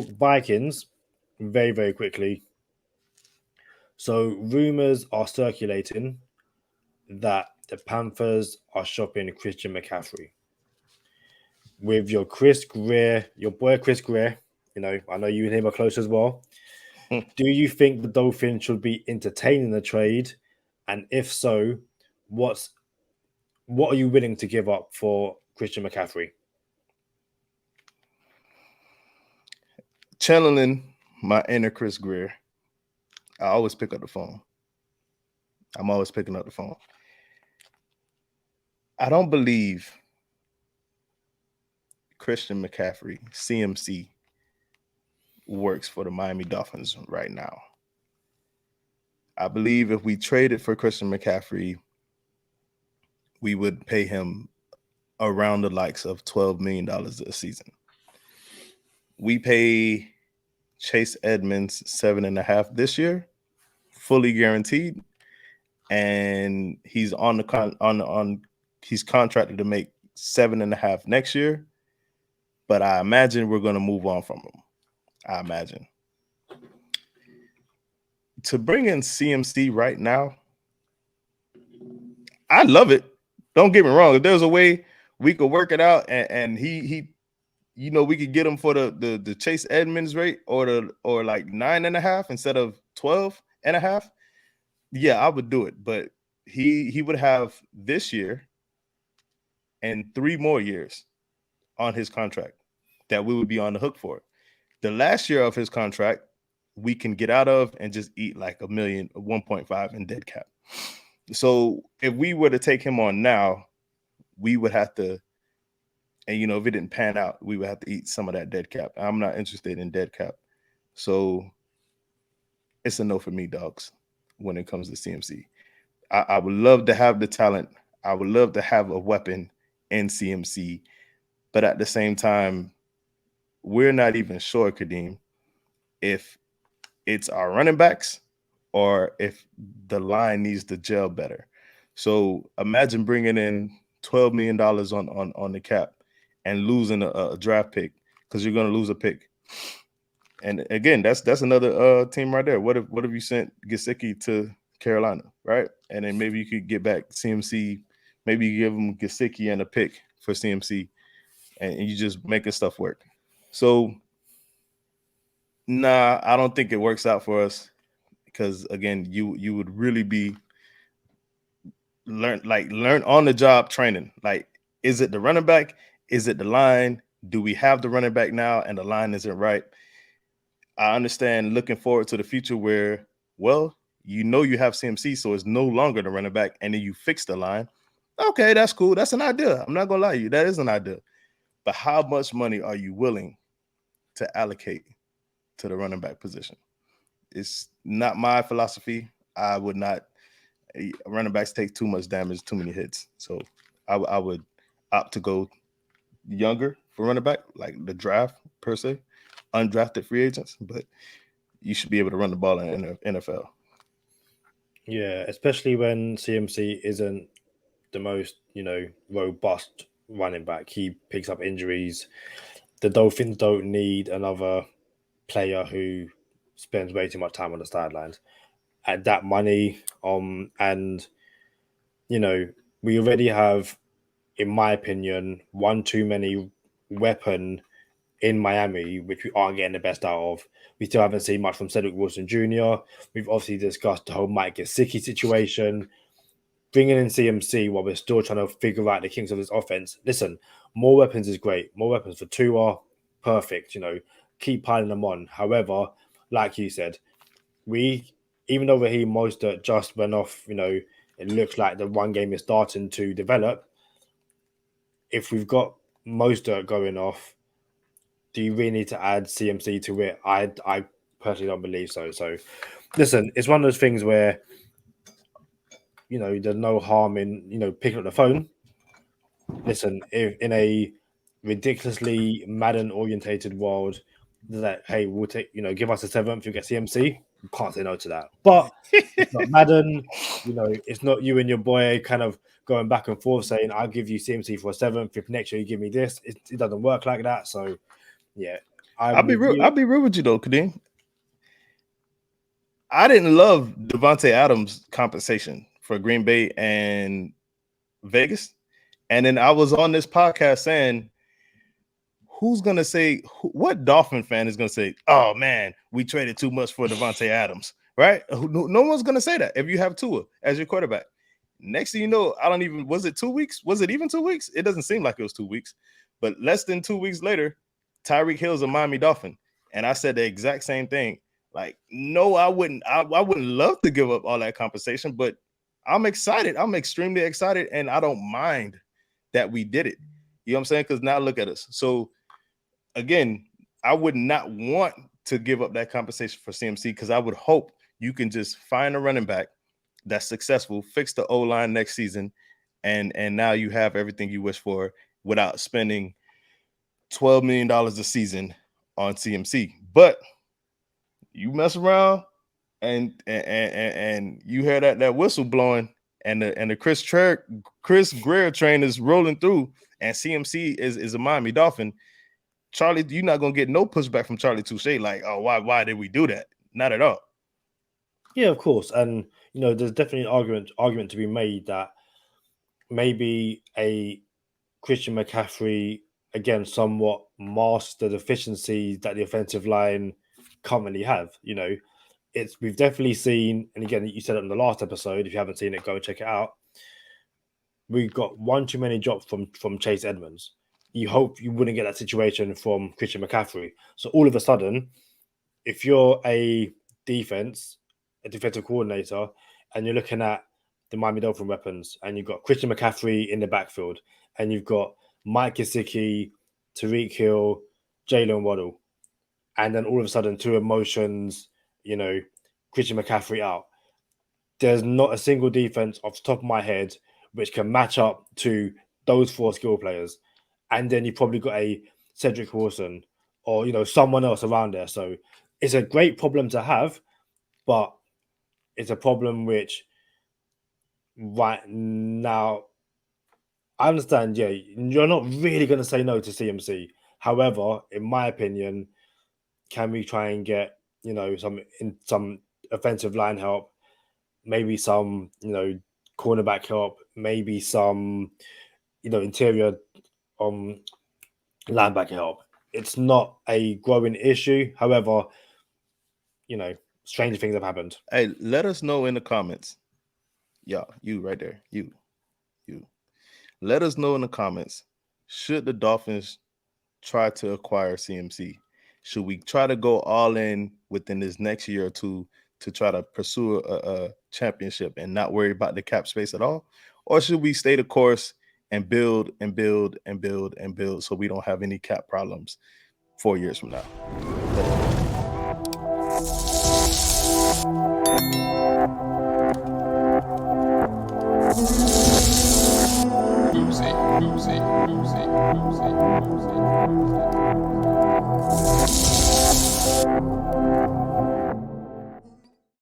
Vikings, very, very quickly. So rumors are circulating that the Panthers are shopping Christian McCaffrey. With your Chris Greer, your boy Chris Greer, I know you and him are close as well. Do you think the Dolphins should be entertaining the trade? And if so, what are you willing to give up for Christian McCaffrey? Channeling my inner Chris Greer, I always pick up the phone. I'm always picking up the phone. I don't believe Christian McCaffrey, CMC, works for the Miami Dolphins right now. I believe if we traded for Christian McCaffrey, we would pay him around the likes of $12 million a season. We pay Chase Edmonds $7.5 this year, fully guaranteed, and he's on the he's contracted to make $7.5 next year. But I imagine we're going to move on from him. I imagine. To bring in CMC right now, I love it. Don't get me wrong. If there's a way we could work it out and he we could get him for the Chase Edmonds rate or like 9.5 instead of 12.5. Yeah, I would do it. But he would have this year and 3 more years on his contract that we would be on the hook for. The last year of his contract, we can get out of and just eat like $1 million, 1.5 in dead cap. So if we were to take him on now, we would have to, and if it didn't pan out, we would have to eat some of that dead cap. I'm not interested in dead cap. So it's a no for me, dogs, when it comes to CMC. I would love to have the talent. I would love to have a weapon in CMC. But at the same time, we're not even sure, Kadeem, if it's our running backs or if the line needs to gel better. So imagine bringing in $12 million on the cap and losing a draft pick because you're going to lose a pick. And again, that's another team right there. What if you sent Gesicki to Carolina, right? And then maybe you could get back CMC. Maybe you give them Gesicki and a pick for CMC, and you just making stuff work. So, nah, I don't think it works out for us because again, you would really be learn on the job training. Like, is it the running back? Is it the line? Do we have the running back now and the line isn't right? I understand looking forward to the future where, well, you have CMC, so it's no longer the running back, and then you fix the line. Okay, that's cool. That's an idea. I'm not gonna lie to you. That is an idea. But how much money are you willing to allocate to the running back position? It's not my philosophy. I would not. Running backs take too much damage, too many hits. So I would opt to go younger for running back, like the draft per se, undrafted free agents. But you should be able to run the ball in the NFL. Yeah, especially when CMC isn't the most, robust running back. He picks up injuries. The Dolphins don't need another player who spends way too much time on the sidelines. At that money, and we already have, in my opinion, one too many weapon in Miami, which we aren't getting the best out of. We still haven't seen much from Cedric Wilson Jr. We've obviously discussed the whole Mike Gesicki situation. Bringing in CMC while we're still trying to figure out the kinks of this offense. Listen, more weapons is great. More weapons for Tua, perfect. Keep piling them on. However, like you said, even though Raheem Mostert just went off, it looks like the run game is starting to develop. If we've got Mostert going off, do you really need to add CMC to it? I personally don't believe so. So, listen, it's one of those things where, there's no harm in, picking up the phone. Listen, if in a ridiculously Madden-orientated world, that, hey, we'll take, give us a 7th, you get CMC. You can't say no to that. But it's not Madden, it's not you and your boy kind of going back and forth saying, I'll give you CMC for a 7th. If next year you give me this, it doesn't work like that. So, yeah. I'll be real with you though, Kadeem. I didn't love Devontae Adams' compensation for Green Bay and Vegas. And then I was on this podcast saying, who's going to say, what Dolphin fan is going to say, oh, man, we traded too much for Devontae Adams, right? No one's going to say that if you have Tua as your quarterback. Next thing you know, was it 2 weeks? Was it even 2 weeks? It doesn't seem like it was 2 weeks. But less than 2 weeks later, Tyreek Hill's a Miami Dolphin. And I said the exact same thing. Like, no, I wouldn't love to give up all that compensation, but I'm excited. I'm extremely excited, and I don't mind that we did it. You know what I'm saying? Because now look at us. So, again, I would not want to give up that compensation for CMC because I would hope you can just find a running back that's successful, fix the O-line next season, and now you have everything you wish for without spending $12 million a season on CMC. But you mess around and you hear that whistle blowing and the Chris Greer train is rolling through and CMC is a Miami Dolphin. Charlie, you're not gonna get no pushback from Charlie Touche. Like, oh, why did we do that? Not at all. Yeah, of course. And there's definitely an argument to be made that maybe a Christian McCaffrey again somewhat masked the deficiencies that the offensive line currently have. We've definitely seen, and again, you said it in the last episode. If you haven't seen it, go and check it out. We got one too many drops from Chase Edmonds. You hope you wouldn't get that situation from Christian McCaffrey. So all of a sudden, if you're a defensive coordinator, and you're looking at the Miami Dolphin weapons, and you've got Christian McCaffrey in the backfield, and you've got Mike Gesicki, Tyreek Hill, Jalen Waddle, and then all of a sudden, two emotions, Christian McCaffrey out. There's not a single defense off the top of my head which can match up to those four skill players. And then you've probably got a Cedric Wilson or, someone else around there. So it's a great problem to have, but it's a problem which right now, I understand, yeah, you're not really going to say no to CMC. However, in my opinion, can we try and get, some offensive line help, maybe some, cornerback help, maybe some, interior linebacker help. It's not a growing issue. However, strange things have happened. Hey, let us know in the comments. Yeah, you right there. You. Let us know in the comments. Should the Dolphins try to acquire CMC? Should we try to go all in within this next year or two to try to pursue a championship and not worry about the cap space at all? Or should we stay the course and build and build and build and build so we don't have any cap problems 4 years from now? Oopsie.